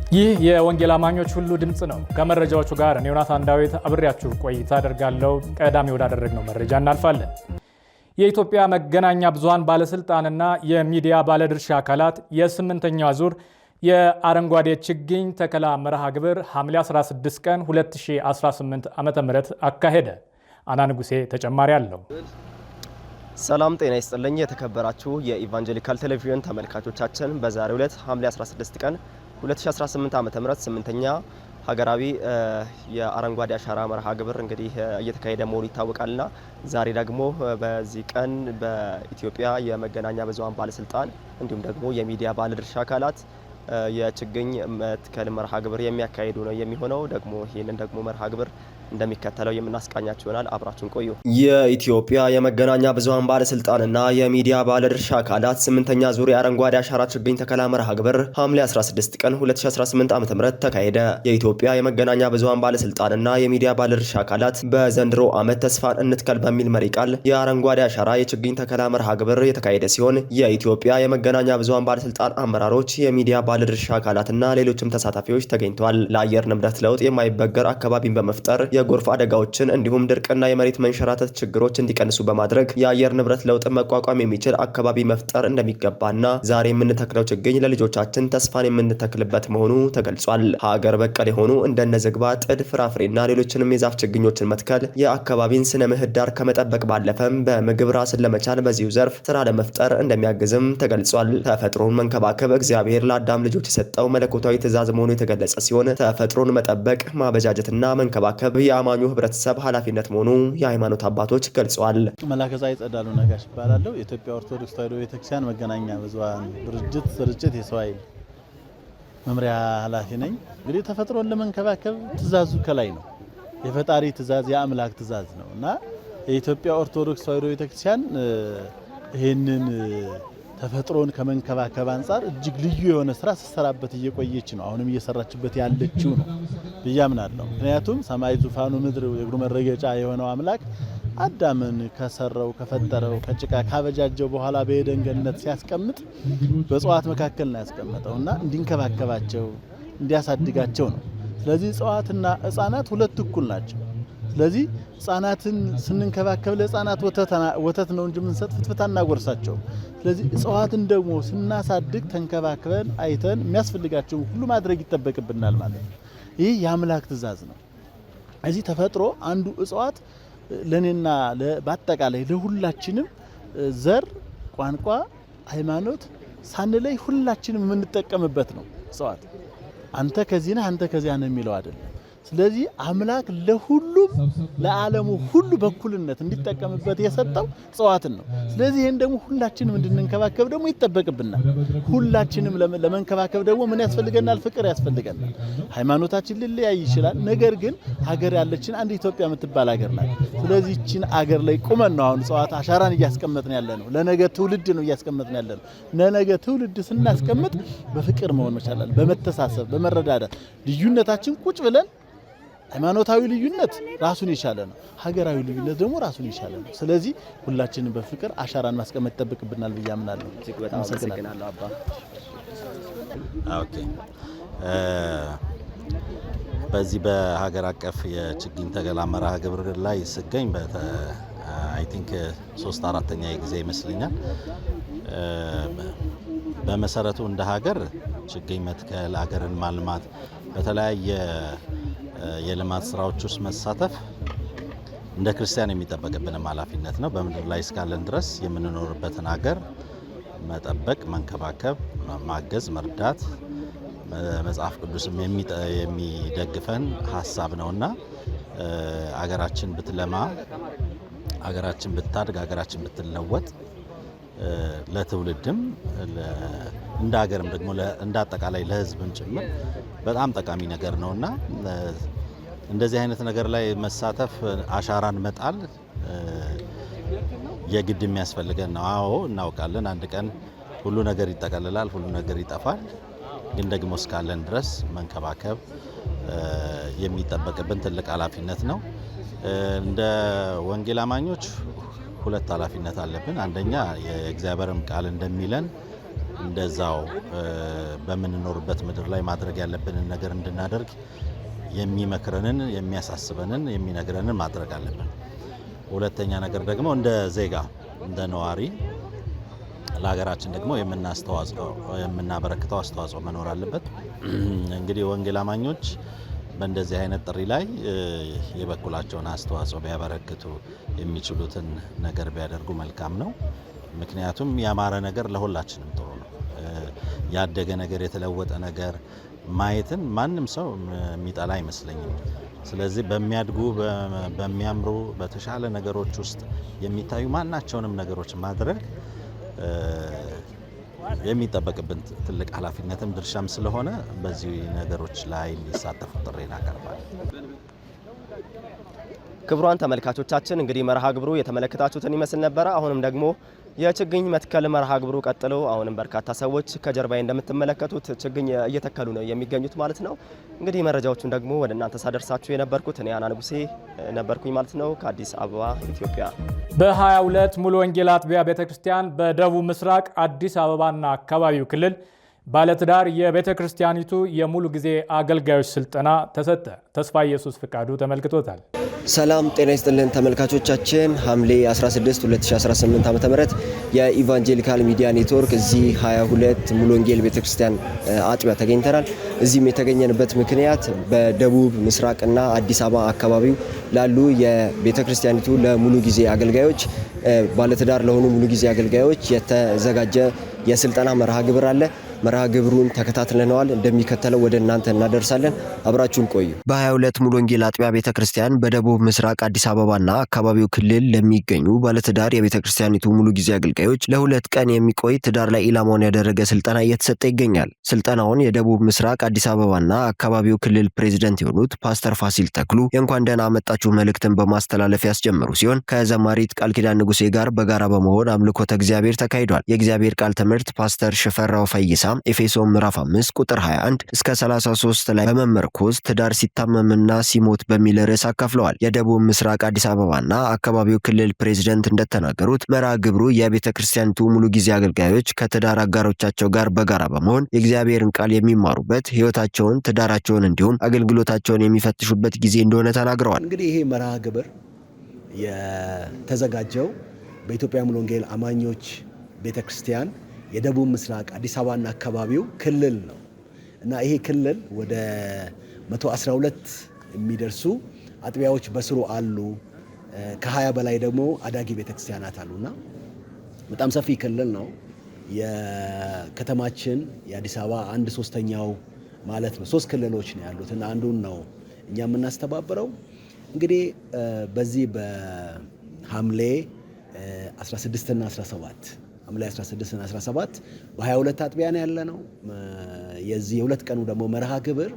ይህ የወንጌል አማኞች ሁሉ ድምጽ ነው። ከመረጃዎቹ ጋር እኔ ዮናታን ዳዊት አብሬያችሁ ቆይታ አደርጋለሁ። ቀዳሚ ወዳደረግነው መረጃ እናልፋለን። የኢትዮጵያ መገናኛ ብዙሃን ባለስልጣንና የሚዲያ ባለድርሻ አካላት የ8ኛው ዙር የአረንጓዴ ችግኝ ተከላ መርሃ ግብር ሐምሌ 16 ቀን 2018 ዓ.ም አካሄደ። አና ንጉሴ ተጨማሪ አለው። ሰላም ጤና ይስጥልኝ። የተከበራችሁ የኢቫንጀሊካል ቴሌቪዥን ተመልካቾቻችን በዛሬው ዕለት ሐምሌ 16 ቀን 2018 ዓ.ም 8ኛ ሀገራዊ የአረንጓዴ አሻራ መርሃ ግብር እንግዲህ እየተካሄደ መሆኑ ይታወቃልና ዛሬ ደግሞ በዚህ ቀን በኢትዮጵያ የመገናኛ ብዙሃን ባለስልጣን እንዲሁም ደግሞ የሚዲያ ባለድርሻ አካላት የችግኝ መትከል መርሃ ግብር የሚያካሂዱ ነው የሚሆነው። ደግሞ ይህንን ደግሞ መርሃ ግብር እንደሚከተለው የምናስቃኛችሁ ይሆናል። አብራችሁን ቆዩ። የኢትዮጵያ የመገናኛ ብዙሃን ባለስልጣንና የሚዲያ ባለድርሻ አካላት 8ኛ ዙር የአረንጓዴ አሻራ ችግኝ ተከላ መርሃ ግብር ሐምሌ 16 ቀን 2018 ዓ.ም ተካሄደ። የኢትዮጵያ የመገናኛ ብዙሃን ባለስልጣንና የሚዲያ ባለድርሻ አካላት በዘንድሮ ዓመት ተስፋን እንትከል በሚል መሪ ቃል የአረንጓዴ አሻራ የችግኝ ተከላ መርሃ ግብር የተካሄደ ሲሆን የኢትዮጵያ የመገናኛ ብዙሃን ባለስልጣን አመራሮች፣ የሚዲያ ባለድርሻ አካላትና ሌሎችም ተሳታፊዎች ተገኝተዋል። ለአየር ንብረት ለውጥ የማይበገር አካባቢን በመፍጠር የጎርፍ አደጋዎችን እንዲሁም ድርቅና የመሬት መንሸራተት ችግሮች እንዲቀንሱ በማድረግ የአየር ንብረት ለውጥን መቋቋም የሚችል አካባቢ መፍጠር እንደሚገባና ዛሬ የምንተክለው ችግኝ ለልጆቻችን ተስፋን የምንተክልበት መሆኑ ተገልጿል። ሀገር በቀል የሆኑ እንደነ ዝግባ፣ ጥድ፣ ፍራፍሬና ሌሎችንም የዛፍ ችግኞችን መትከል የአካባቢን ስነ ምህዳር ከመጠበቅ ባለፈም በምግብ ራስን ለመቻል በዚሁ ዘርፍ ስራ ለመፍጠር እንደሚያግዝም ተገልጿል። ተፈጥሮን መንከባከብ እግዚአብሔር ለአዳም ልጆች የሰጠው መለኮታዊ ትእዛዝ መሆኑ የተገለጸ ሲሆን ተፈጥሮን መጠበቅ፣ ማበጃጀትና መንከባከብ የአማኙ ህብረተሰብ ኃላፊነት መሆኑ የሃይማኖት አባቶች ገልጸዋል። መላከ ፀሐይ ጸዳሉ ነጋሽ ይባላለሁ። የኢትዮጵያ ኦርቶዶክስ ተዋሕዶ ቤተክርስቲያን መገናኛ ብዙሃን ድርጅት ስርጭት የሰው ኃይል መምሪያ ኃላፊ ነኝ። እንግዲህ ተፈጥሮን ለመንከባከብ ትእዛዙ ከላይ ነው። የፈጣሪ ትእዛዝ የአምላክ ትእዛዝ ነው እና የኢትዮጵያ ኦርቶዶክስ ተዋሕዶ ቤተክርስቲያን ይህንን ተፈጥሮን ከመንከባከብ አንጻር እጅግ ልዩ የሆነ ስራ ስትሰራበት እየቆየች ነው። አሁንም እየሰራችበት ያለችው ነው ብዬ አምናለሁ። ምክንያቱም ሰማይ ዙፋኑ፣ ምድር የእግሩ መረገጫ የሆነው አምላክ አዳምን ከሰራው ከፈጠረው ከጭቃ ካበጃጀው በኋላ በኤደን ገነት ሲያስቀምጥ በእጽዋት መካከል ነው ያስቀመጠውና እንዲንከባከባቸው እንዲያሳድጋቸው ነው። ስለዚህ እጽዋትና ሕፃናት ሁለት እኩል ናቸው። ስለዚህ ሕፃናትን ስንንከባከብ ለሕፃናት ወተት ነው እንጂ የምንሰጥ ፍትፍታ እናጎርሳቸው። ስለዚህ እጽዋትን ደግሞ ስናሳድግ ተንከባክበን አይተን የሚያስፈልጋቸው ሁሉ ማድረግ ይጠበቅብናል ማለት ነው። ይህ የአምላክ ትእዛዝ ነው። እዚህ ተፈጥሮ አንዱ እጽዋት ለኔና በአጠቃላይ ለሁላችንም ዘር፣ ቋንቋ፣ ሃይማኖት ሳንለይ ሁላችንም የምንጠቀምበት ነው። እጽዋት አንተ ከዚህ ነህ አንተ ከዚያ ነህ የሚለው አይደለም። ስለዚህ አምላክ ለሁሉም ለዓለሙ ሁሉ በኩልነት እንዲጠቀምበት የሰጠው እጽዋትን ነው። ስለዚህ ይሄን ደግሞ ሁላችንም እንድንንከባከብ ደግሞ ይጠበቅብናል። ሁላችንም ለመንከባከብ ደግሞ ምን ያስፈልገናል? ፍቅር ያስፈልገናል። ሃይማኖታችን ሊለያይ ይችላል። ነገር ግን ሀገር ያለችን አንድ ኢትዮጵያ የምትባል ሀገር ናት። ስለዚህ እቺን ሀገር ላይ ቁመን ነው አሁን እጽዋት አሻራን እያስቀመጥን ያለ ነው። ለነገ ትውልድ ነው እያስቀመጥን ያለ ነው። ለነገ ትውልድ ስናስቀምጥ በፍቅር መሆን መቻላል፣ በመተሳሰብ በመረዳዳት ልዩነታችን ቁጭ ብለን ሃይማኖታዊ ልዩነት ራሱን የቻለ ነው። ሀገራዊ ልዩነት ደግሞ ራሱን የቻለ ነው። ስለዚህ ሁላችንም በፍቅር አሻራን ማስቀመጥ ይጠበቅብናል ብዬ አምናለሁ። በጣም አመሰግናለሁ አባ። ኦኬ፣ በዚህ በሀገር አቀፍ የችግኝ ተከላ መርሃ ግብር ላይ ስገኝ አይ ቲንክ 3/4ኛ ጊዜ ይመስለኛል። በመሰረቱ እንደ ሀገር ችግኝ መትከል፣ ሀገርን ማልማት፣ በተለያየ የልማት ስራዎች ውስጥ መሳተፍ እንደ ክርስቲያን የሚጠበቅብንም ኃላፊነት ነው። በምድር ላይ እስካለን ድረስ የምንኖርበትን ሀገር መጠበቅ፣ መንከባከብ፣ ማገዝ፣ መርዳት መጽሐፍ ቅዱስም የሚደግፈን ሀሳብ ነውና ሀገራችን ብትለማ፣ ሀገራችን ብታድግ፣ ሀገራችን ብትለወጥ ለትውልድም እንደ ሀገርም ደግሞ እንደ አጠቃላይ ለሕዝብም ጭምር በጣም ጠቃሚ ነገር ነውና እንደዚህ አይነት ነገር ላይ መሳተፍ፣ አሻራን መጣል የግድ የሚያስፈልገን ነው። አዎ እናውቃለን፣ አንድ ቀን ሁሉ ነገር ይጠቀልላል፣ ሁሉ ነገር ይጠፋል። ግን ደግሞ እስካለን ድረስ መንከባከብ የሚጠበቅብን ትልቅ ኃላፊነት ነው። እንደ ወንጌል አማኞች ሁለት ኃላፊነት አለብን። አንደኛ የእግዚአብሔርም ቃል እንደሚለን እንደዛው በምንኖርበት ምድር ላይ ማድረግ ያለብንን ነገር እንድናደርግ የሚመክረንን የሚያሳስበንን የሚነግረንን ማድረግ አለብን። ሁለተኛ ነገር ደግሞ እንደ ዜጋ እንደ ነዋሪ ለሀገራችን ደግሞ የምናበረክተው አስተዋጽኦ መኖር አለበት። እንግዲህ ወንጌል አማኞች በእንደዚህ አይነት ጥሪ ላይ የበኩላቸውን አስተዋጽኦ ቢያበረክቱ የሚችሉትን ነገር ቢያደርጉ መልካም ነው። ምክንያቱም ያማረ ነገር ለሁላችንም ጥሩ ነው። ያደገ ነገር የተለወጠ ነገር ማየትን ማንም ሰው የሚጠላ አይመስለኝም። ስለዚህ በሚያድጉ በሚያምሩ በተሻለ ነገሮች ውስጥ የሚታዩ ማናቸውንም ነገሮች ማድረግ የሚጠበቅብን ትልቅ ኃላፊነትም ድርሻም ስለሆነ በዚህ ነገሮች ላይ እንዲሳተፉ ጥሪ እናቀርባለን። ክቡራን ተመልካቾቻችን እንግዲህ መርሃ ግብሩ የተመለከታችሁትን ይመስል ነበረ። አሁንም ደግሞ የችግኝ መትከል መርሃ ግብሩ ቀጥሎ አሁንም በርካታ ሰዎች ከጀርባዬ እንደምትመለከቱት ችግኝ እየተከሉ ነው የሚገኙት ማለት ነው። እንግዲህ መረጃዎቹን ደግሞ ወደ እናንተ ሳደርሳችሁ የነበርኩት እኔ አና ንጉሴ ነበርኩኝ ማለት ነው ከአዲስ አበባ ኢትዮጵያ። በ22 ሙሉ ወንጌል አጥቢያ ቤተክርስቲያን በደቡብ ምስራቅ አዲስ አበባና አካባቢው ክልል ባለትዳር የቤተ ክርስቲያኒቱ የሙሉ ጊዜ አገልጋዮች ስልጠና ተሰጠ። ተስፋ ኢየሱስ ፍቃዱ ተመልክቶታል። ሰላም ጤና ይስጥልን ተመልካቾቻችን፣ ሐምሌ 16 2018 ዓ.ም የኢቫንጀሊካል ሚዲያ ኔትወርክ እዚህ 22 ሙሉ ወንጌል ቤተክርስቲያን አጥቢያ ተገኝተናል። እዚህም የተገኘንበት ምክንያት በደቡብ ምስራቅና አዲስ አበባ አካባቢው ላሉ የቤተክርስቲያኒቱ ለሙሉ ጊዜ አገልጋዮች ባለትዳር ለሆኑ ሙሉ ጊዜ አገልጋዮች የተዘጋጀ የስልጠና መርሃ ግብር አለ። መርሃ ግብሩን ተከታትለነዋል፣ እንደሚከተለው ወደ እናንተ እናደርሳለን። አብራችሁን ቆዩ። በ22 ሙሉ ወንጌል አጥቢያ ቤተክርስቲያን በደቡብ ምስራቅ አዲስ አበባና አካባቢው ክልል ለሚገኙ ባለትዳር የቤተክርስቲያኒቱ ሙሉ ጊዜ አገልጋዮች ለ2 ቀን የሚቆይ ትዳር ላይ ኢላማውን ያደረገ ስልጠና እየተሰጠ ይገኛል። ስልጠናውን የደቡብ ምስራቅ አዲስ አበባና አካባቢው ክልል ፕሬዝዳንት የሆኑት ፓስተር ፋሲል ተክሉ የእንኳን ደህና መጣችሁ መልእክትን በማስተላለፍ ያስጀመሩ ሲሆን ከዘማሪት ቃል ኪዳን ንጉሴ ጋር በጋራ በመሆን አምልኮተ እግዚአብሔር ተካሂዷል። የእግዚአብሔር ቃል ትምህርት ፓስተር ሽፈራው ፈይሳ ኤፌሶን ምዕራፍ 5 ቁጥር 21 እስከ 33 ላይ በመመርኮዝ ትዳር ሲታመምና ሲሞት በሚል ርዕስ አካፍለዋል። የደቡብ ምስራቅ አዲስ አበባና አካባቢው ክልል ፕሬዝዳንት እንደተናገሩት መርሃ ግብሩ የቤተ ክርስቲያኒቱ ሙሉ ጊዜ አገልጋዮች ከትዳር አጋሮቻቸው ጋር በጋራ በመሆን የእግዚአብሔርን ቃል የሚማሩበት፣ ሕይወታቸውን፣ ትዳራቸውን እንዲሁም አገልግሎታቸውን የሚፈትሹበት ጊዜ እንደሆነ ተናግረዋል። እንግዲህ ይሄ መርሃ ግብር የተዘጋጀው በኢትዮጵያ ሙሉ ወንጌል አማኞች ቤተ ክርስቲያን የደቡብ ምስራቅ አዲስ አበባና አካባቢው ክልል ነው እና ይሄ ክልል ወደ 112 የሚደርሱ አጥቢያዎች በስሩ አሉ። ከ20 በላይ ደግሞ አዳጊ ቤተክርስቲያናት አሉና በጣም ሰፊ ክልል ነው። የከተማችን የአዲስ አበባ 1/3 ማለት ነው። 3 ክልሎች ነው ያሉት እና አንዱን ነው እኛ የምናስተባብረው። እንግዲህ በዚህ በሐምሌ 16 እና 17 ሐምሌ 16 እና 17 በ22 አጥቢያ ነው ያለነው። የዚህ የሁለት ቀኑ ደግሞ መርሃ ግብር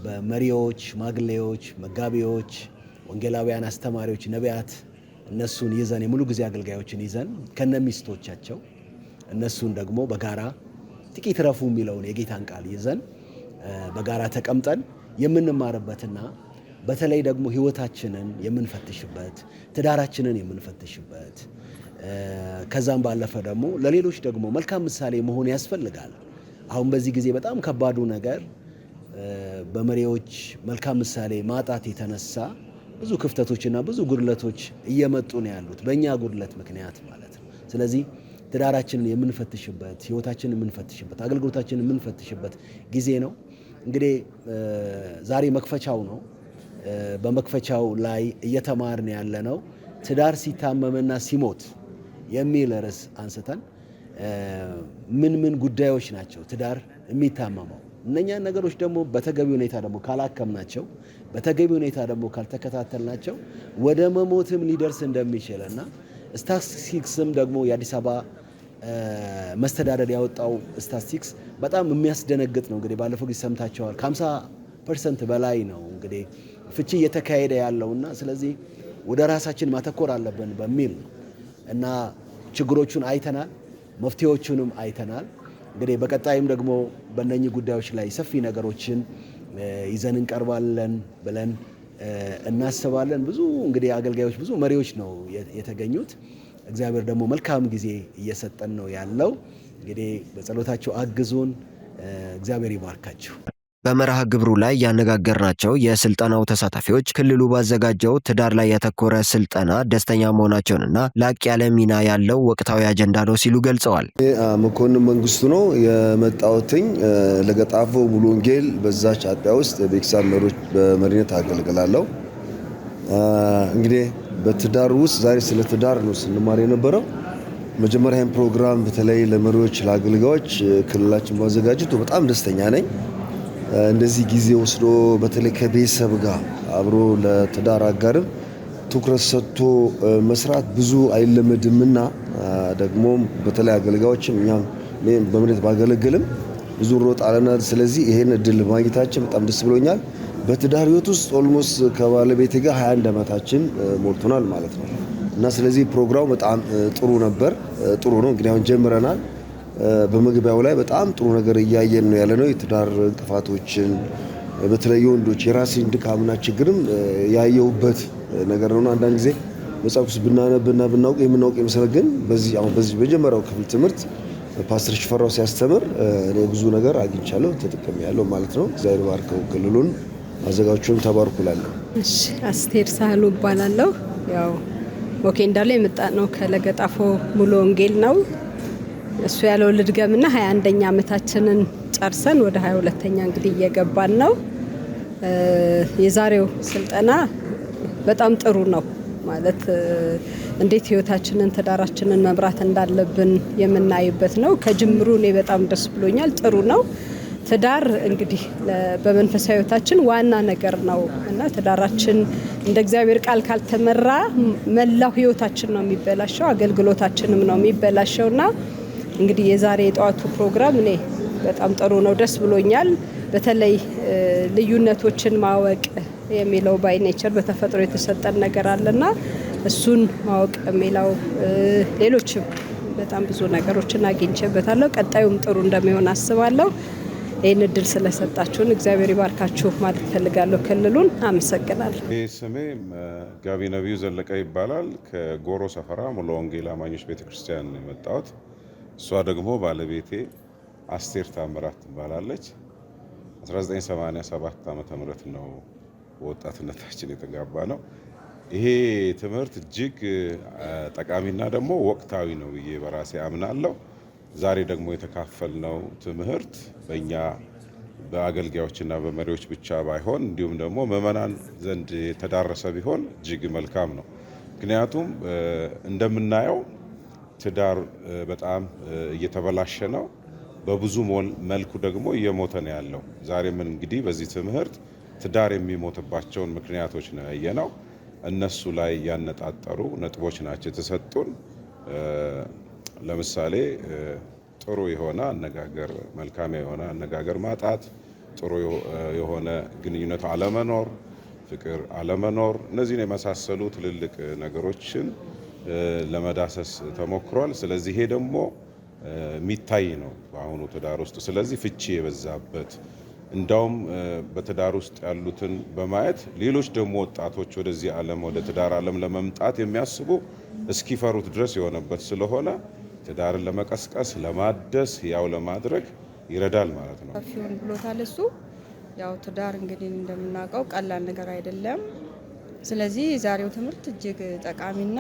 በመሪዎች፣ ሽማግሌዎች፣ መጋቢዎች፣ ወንጌላውያን፣ አስተማሪዎች፣ ነቢያት እነሱን ይዘን የሙሉ ጊዜ አገልጋዮችን ይዘን ከነሚስቶቻቸው እነሱን ደግሞ በጋራ ጥቂት ረፉ የሚለውን የጌታን ቃል ይዘን በጋራ ተቀምጠን የምንማርበትና በተለይ ደግሞ ሕይወታችንን የምንፈትሽበት፣ ትዳራችንን የምንፈትሽበት ከዛም ባለፈ ደግሞ ለሌሎች ደግሞ መልካም ምሳሌ መሆን ያስፈልጋል። አሁን በዚህ ጊዜ በጣም ከባዱ ነገር በመሪዎች መልካም ምሳሌ ማጣት የተነሳ ብዙ ክፍተቶችና ብዙ ጉድለቶች እየመጡ ነው ያሉት፣ በእኛ ጉድለት ምክንያት ማለት ነው። ስለዚህ ትዳራችንን የምንፈትሽበት፣ ሕይወታችንን የምንፈትሽበት፣ አገልግሎታችንን የምንፈትሽበት ጊዜ ነው። እንግዲህ ዛሬ መክፈቻው ነው። በመክፈቻው ላይ እየተማርን ያለነው ትዳር ሲታመምና ሲሞት የሚል ርዕስ አንስተን ምን ምን ጉዳዮች ናቸው ትዳር የሚታመመው፣ እነኛን ነገሮች ደግሞ በተገቢ ሁኔታ ደግሞ ካላከምናቸው፣ በተገቢ ሁኔታ ደግሞ ካልተከታተልናቸው ወደ መሞትም ሊደርስ እንደሚችልና ስታቲስቲክስም ደግሞ የአዲስ አበባ መስተዳደር ያወጣው ስታቲስቲክስ በጣም የሚያስደነግጥ ነው። እንግዲህ ባለፈው ጊዜ ሰምታቸዋል። ከ50% በላይ ነው እንግዲህ ፍቺ እየተካሄደ ያለውና ስለዚህ ወደ ራሳችን ማተኮር አለብን በሚል ነው እና ችግሮቹን አይተናል፣ መፍትሄዎቹንም አይተናል። እንግዲህ በቀጣይም ደግሞ በእነኚህ ጉዳዮች ላይ ሰፊ ነገሮችን ይዘን እንቀርባለን ብለን እናስባለን። ብዙ እንግዲህ አገልጋዮች፣ ብዙ መሪዎች ነው የተገኙት። እግዚአብሔር ደግሞ መልካም ጊዜ እየሰጠን ነው ያለው። እንግዲህ በጸሎታችሁ አግዙን። እግዚአብሔር ይባርካችሁ። በመርሃ ግብሩ ላይ ያነጋገርናቸው የስልጠናው ተሳታፊዎች ክልሉ ባዘጋጀው ትዳር ላይ ያተኮረ ስልጠና ደስተኛ መሆናቸውንና ላቅ ያለ ሚና ያለው ወቅታዊ አጀንዳ ነው ሲሉ ገልጸዋል። መኮንን መንግስቱ ነው የመጣሁትኝ ለገጣፎ ሙሉ ወንጌል በዛች አጥቢያ ውስጥ ቤተክርስቲያን መሪዎች በመሪነት አገልግላለሁ። እንግዲህ በትዳር ውስጥ ዛሬ ስለ ትዳር ነው ስንማር የነበረው። መጀመሪያም ፕሮግራም በተለይ ለመሪዎች ለአገልጋዮች ክልላችን ማዘጋጀቱ በጣም ደስተኛ ነኝ። እንደዚህ ጊዜ ወስዶ በተለይ ከቤተሰብ ጋር አብሮ ለትዳር አጋርም ትኩረት ሰጥቶ መስራት ብዙ አይለመድምና ደግሞ በተለይ አገልጋዮችም እኛም በመሬት ባገለግልም ብዙ ሮጥ አለና ስለዚህ ይሄን እድል ማግኘታችን በጣም ደስ ብሎኛል። በትዳር ህይወት ውስጥ ኦልሞስት ከባለቤቴ ጋር 21 ዓመታችን ሞልቶናል ማለት ነው እና ስለዚህ ፕሮግራሙ በጣም ጥሩ ነበር። ጥሩ ነው እንግዲህ አሁን ጀምረናል። በመግቢያው ላይ በጣም ጥሩ ነገር እያየን ነው ያለነው። የትዳር እንቅፋቶችን በተለይ ወንዶች የራሴን ድካምና ችግርም ያየሁበት ነገር ነው። አንዳንድ ጊዜ መጽሐፍ ቅዱስ ብናነብና ብናውቅ የምናውቅ ይመስላል። ግን በዚህ በመጀመሪያው ክፍል ትምህርት ፓስተር ሽፈራው ሲያስተምር እኔ ብዙ ነገር አግኝቻለሁ፣ ተጠቅሜያለሁ ማለት ነው። እግዚአብሔር ባርከው ክልሉን አዘጋጆቹን ተባርኩላለሁ። እሺ፣ አስቴር ሳህሉ እባላለሁ። ያው ኦኬ እንዳለ የመጣ ነው ከለገጣፎ ሙሉ ወንጌል ነው። እሱ ያለው ልድገምና 21ኛ ዓመታችንን ጨርሰን ወደ 22ኛ እንግዲህ እየገባን ነው። የዛሬው ስልጠና በጣም ጥሩ ነው ማለት እንዴት ህይወታችንን ትዳራችንን መምራት እንዳለብን የምናይበት ነው። ከጅምሩ እኔ በጣም ደስ ብሎኛል። ጥሩ ነው። ትዳር እንግዲህ በመንፈሳዊ ህይወታችን ዋና ነገር ነው እና ትዳራችን እንደ እግዚአብሔር ቃል ካልተመራ መላው ህይወታችን ነው የሚበላሸው፣ አገልግሎታችንም ነው የሚበላሸውና እንግዲህ የዛሬ የጠዋቱ ፕሮግራም እኔ በጣም ጥሩ ነው፣ ደስ ብሎኛል። በተለይ ልዩነቶችን ማወቅ የሚለው ባይ ኔቸር በተፈጥሮ የተሰጠን ነገር አለና እሱን ማወቅ የሚለው ሌሎችም በጣም ብዙ ነገሮችን አግኝቼበታለሁ። ቀጣዩም ጥሩ እንደሚሆን አስባለሁ። ይህን እድል ስለሰጣችሁን እግዚአብሔር ይባርካችሁ ማለት ፈልጋለሁ። ክልሉን አመሰግናለሁ። ስሜ ጋቢ ነቢዩ ዘለቀ ይባላል። ከጎሮ ሰፈራ ሙሉ ወንጌል አማኞች ቤተክርስቲያን የመጣሁት። እሷ ደግሞ ባለቤቴ አስቴር ታምራት ትባላለች። 1987 ዓመተ ምህረት ነው በወጣትነታችን የተጋባ ነው። ይሄ ትምህርት እጅግ ጠቃሚና ደግሞ ወቅታዊ ነው ብዬ በራሴ አምናለሁ። ዛሬ ደግሞ የተካፈልነው ትምህርት በእኛ በአገልጋዮችና በመሪዎች ብቻ ባይሆን እንዲሁም ደግሞ ምዕመናን ዘንድ የተዳረሰ ቢሆን እጅግ መልካም ነው። ምክንያቱም እንደምናየው ትዳር በጣም እየተበላሸ ነው። በብዙ መልኩ ደግሞ እየሞተ ነው ያለው። ዛሬ ምን እንግዲህ በዚህ ትምህርት ትዳር የሚሞትባቸውን ምክንያቶች ነው ያየነው። እነሱ ላይ ያነጣጠሩ ነጥቦች ናቸው የተሰጡን። ለምሳሌ ጥሩ የሆነ አነጋገር፣ መልካም የሆነ አነጋገር ማጣት፣ ጥሩ የሆነ ግንኙነት አለመኖር፣ ፍቅር አለመኖር፣ እነዚህን የመሳሰሉ ትልልቅ ነገሮችን ለመዳሰስ ተሞክሯል። ስለዚህ ይሄ ደግሞ የሚታይ ነው በአሁኑ ትዳር ውስጥ። ስለዚህ ፍቺ የበዛበት እንዳውም በትዳር ውስጥ ያሉትን በማየት ሌሎች ደግሞ ወጣቶች ወደዚህ ዓለም ወደ ትዳር ዓለም ለመምጣት የሚያስቡ እስኪፈሩት ድረስ የሆነበት ስለሆነ ትዳርን ለመቀስቀስ ለማደስ ያው ለማድረግ ይረዳል ማለት ነው። ሰፊውን ብሎታል እሱ። ያው ትዳር እንግዲህ እንደምናውቀው ቀላል ነገር አይደለም። ስለዚህ የዛሬው ትምህርት እጅግ ጠቃሚና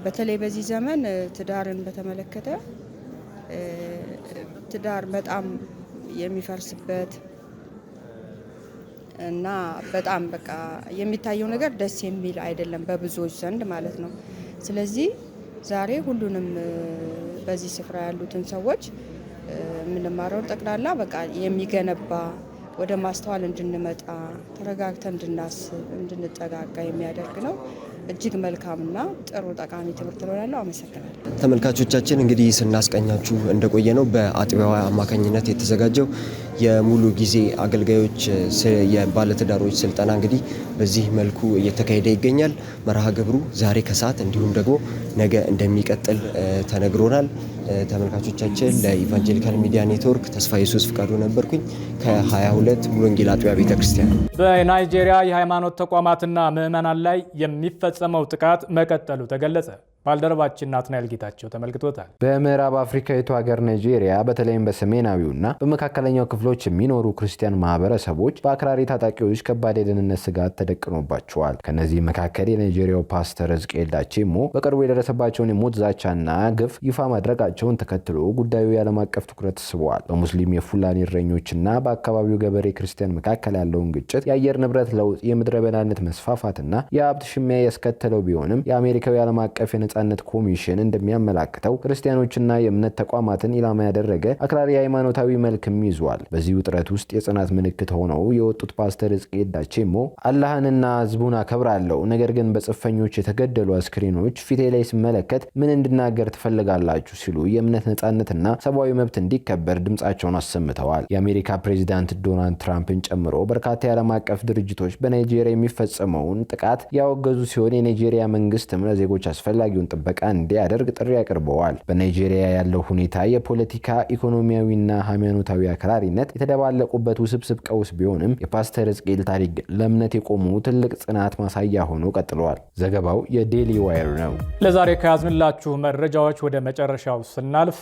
በተለይ በዚህ ዘመን ትዳርን በተመለከተ ትዳር በጣም የሚፈርስበት እና በጣም በቃ የሚታየው ነገር ደስ የሚል አይደለም በብዙዎች ዘንድ ማለት ነው። ስለዚህ ዛሬ ሁሉንም በዚህ ስፍራ ያሉትን ሰዎች የምንማረውን ጠቅላላ በቃ የሚገነባ ወደ ማስተዋል እንድንመጣ ተረጋግተን እንድናስብ እንድንጠጋጋ የሚያደርግ ነው። እጅግ መልካምና ጥሩ ጠቃሚ ትምህርት ነው ያለው። አመሰግናለሁ። ተመልካቾቻችን እንግዲህ ስናስቀኛችሁ እንደቆየ ነው በአጥቢያዋ አማካኝነት የተዘጋጀው የሙሉ ጊዜ አገልጋዮች የባለትዳሮች ስልጠና እንግዲህ በዚህ መልኩ እየተካሄደ ይገኛል። መርሃ ግብሩ ዛሬ ከሰዓት እንዲሁም ደግሞ ነገ እንደሚቀጥል ተነግሮናል። ተመልካቾቻችን ለኢቫንጀሊካል ሚዲያ ኔትወርክ ተስፋ ኢየሱስ ፍቃዱ ነበርኩኝ ከ22 ሙሉ ወንጌል አጥቢያ ቤተክርስቲያን። በናይጄሪያ የሃይማኖት ተቋማትና ምዕመናን ላይ የሚፈጸመው ጥቃት መቀጠሉ ተገለጸ። ባልደረባችን ናትናኤል ጌታቸው ተመልክቶታል። በምዕራብ አፍሪካዊቱ ሀገር ናይጄሪያ በተለይም በሰሜናዊውና በመካከለኛው ክፍሎች የሚኖሩ ክርስቲያን ማህበረሰቦች በአክራሪ ታጣቂዎች ከባድ የደህንነት ስጋት ተደቅኖባቸዋል። ከነዚህ መካከል የናይጄሪያው ፓስተር ሕዝቅኤል ዳቼሞ በቅርቡ የደረሰባቸውን የሞት ዛቻና ግፍ ይፋ ማድረጋቸውን ተከትሎ ጉዳዩ የዓለም አቀፍ ትኩረት ስቧል። በሙስሊም የፉላኒ እረኞችና በአካባቢው ገበሬ ክርስቲያን መካከል ያለውን ግጭት፣ የአየር ንብረት ለውጥ፣ የምድረ በዳነት መስፋፋትና የሀብት ሽሚያ ያስከተለው ቢሆንም የአሜሪካው የዓለም አቀፍ ነጻነት ኮሚሽን እንደሚያመላክተው ክርስቲያኖችና የእምነት ተቋማትን ኢላማ ያደረገ አክራሪ ሃይማኖታዊ መልክም ይዟል። በዚህ ውጥረት ውስጥ የጽናት ምልክት ሆነው የወጡት ፓስተር ሕዝቅኤል ዳቼሞ አላህንና ህዝቡን አከብራለሁ፣ ነገር ግን በጽፈኞች የተገደሉ አስክሬኖች ፊቴ ላይ ስመለከት ምን እንድናገር ትፈልጋላችሁ ሲሉ የእምነት ነጻነትና ሰብአዊ መብት እንዲከበር ድምጻቸውን አሰምተዋል። የአሜሪካ ፕሬዚዳንት ዶናልድ ትራምፕን ጨምሮ በርካታ የዓለም አቀፍ ድርጅቶች በናይጄሪያ የሚፈጸመውን ጥቃት ያወገዙ ሲሆን የናይጄሪያ መንግስትም ለዜጎች አስፈላጊውን ጥበቃ እንዲያደርግ ጥሪ አቅርበዋል። በናይጄሪያ ያለው ሁኔታ የፖለቲካ ኢኮኖሚያዊና ሃይማኖታዊ አክራሪነት የተደባለቁበት ውስብስብ ቀውስ ቢሆንም የፓስተር ሕዝቅኤል ታሪክ ለእምነት የቆሙ ትልቅ ጽናት ማሳያ ሆኖ ቀጥሏል። ዘገባው የዴሊ ዋይር ነው። ለዛሬ ከያዝንላችሁ መረጃዎች ወደ መጨረሻው ስናልፍ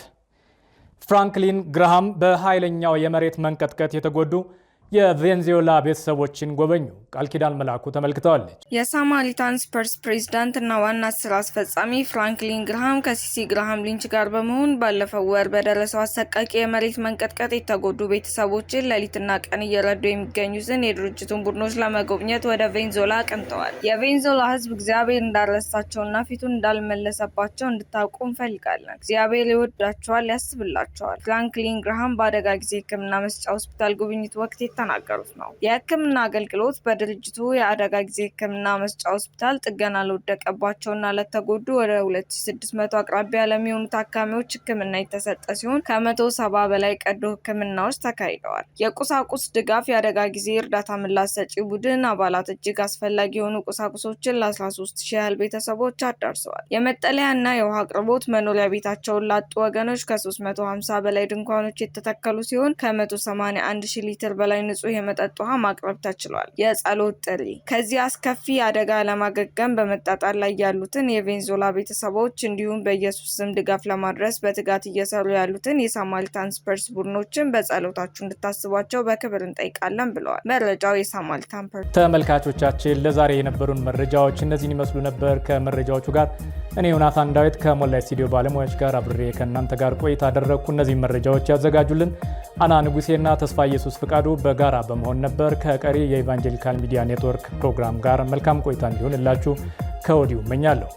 ፍራንክሊን ግራሃም በኃይለኛው የመሬት መንቀጥቀጥ የተጎዱ የቬንዙዌላ ቤተሰቦችን ጎበኙ። ቃል ኪዳን መላኩ ተመልክተዋለች። የሳማሪታን ስፐርስ ፕሬዝዳንት እና ዋና ስራ አስፈጻሚ ፍራንክሊን ግራሃም ከሲሲ ግራሃም ሊንች ጋር በመሆን ባለፈው ወር በደረሰው አሰቃቂ የመሬት መንቀጥቀጥ የተጎዱ ቤተሰቦችን ሌሊትና ቀን እየረዱ የሚገኙትን የድርጅቱን ቡድኖች ለመጎብኘት ወደ ቬንዙዌላ አቅንተዋል። የቬንዙዌላ ሕዝብ እግዚአብሔር እንዳልረሳቸውና ፊቱን እንዳልመለሰባቸው እንድታውቁ እንፈልጋለን። እግዚአብሔር ይወዳቸዋል፣ ያስብላቸዋል። ፍራንክሊን ግራሃም በአደጋ ጊዜ ሕክምና መስጫ ሆስፒታል ጉብኝት ወቅት የተናገሩት ነው። የሕክምና አገልግሎት በድርጅቱ የአደጋ ጊዜ ሕክምና መስጫ ሆስፒታል ጥገና ለወደቀባቸውና ለተጎዱ ወደ 2600 አቅራቢያ ለሚሆኑ ታካሚዎች ሕክምና የተሰጠ ሲሆን ከ170 በላይ ቀዶ ሕክምናዎች ተካሂደዋል። የቁሳቁስ ድጋፍ የአደጋ ጊዜ እርዳታ ምላሽ ሰጪ ቡድን አባላት እጅግ አስፈላጊ የሆኑ ቁሳቁሶችን ለ13000 ያህል ቤተሰቦች አዳርሰዋል። የመጠለያና የውሃ አቅርቦት መኖሪያ ቤታቸውን ላጡ ወገኖች ከ350 በላይ ድንኳኖች የተተከሉ ሲሆን ከ181,000 ሊትር በላይ ንጹህ የመጠጥ ውሃ ማቅረብ ተችሏል። የጸሎት ጥሪ ከዚህ አስከፊ አደጋ ለማገገም በመጣጣር ላይ ያሉትን የቬንዙዌላ ቤተሰቦች እንዲሁም በኢየሱስ ስም ድጋፍ ለማድረስ በትጋት እየሰሩ ያሉትን የሳማሪታን ስፐርስ ቡድኖችን በጸሎታችሁ እንድታስቧቸው በክብር እንጠይቃለን ብለዋል። መረጃው የሳማሪታን ፐርስ። ተመልካቾቻችን ለዛሬ የነበሩን መረጃዎች እነዚህን ይመስሉ ነበር። ከመረጃዎቹ ጋር እኔ ዮናታን ዳዊት ከሞላ ስቱዲዮ ባለሙያዎች ጋር አብሬ ከእናንተ ጋር ቆይታ አደረግኩ። እነዚህ መረጃዎች ያዘጋጁልን አና ንጉሴና ተስፋ ኢየሱስ ፍቃዱ በጋራ በመሆን ነበር። ከቀሪ የኢቫንጀሊካል ሚዲያ ኔትወርክ ፕሮግራም ጋር መልካም ቆይታ እንዲሆንላችሁ ከወዲሁ እመኛለሁ።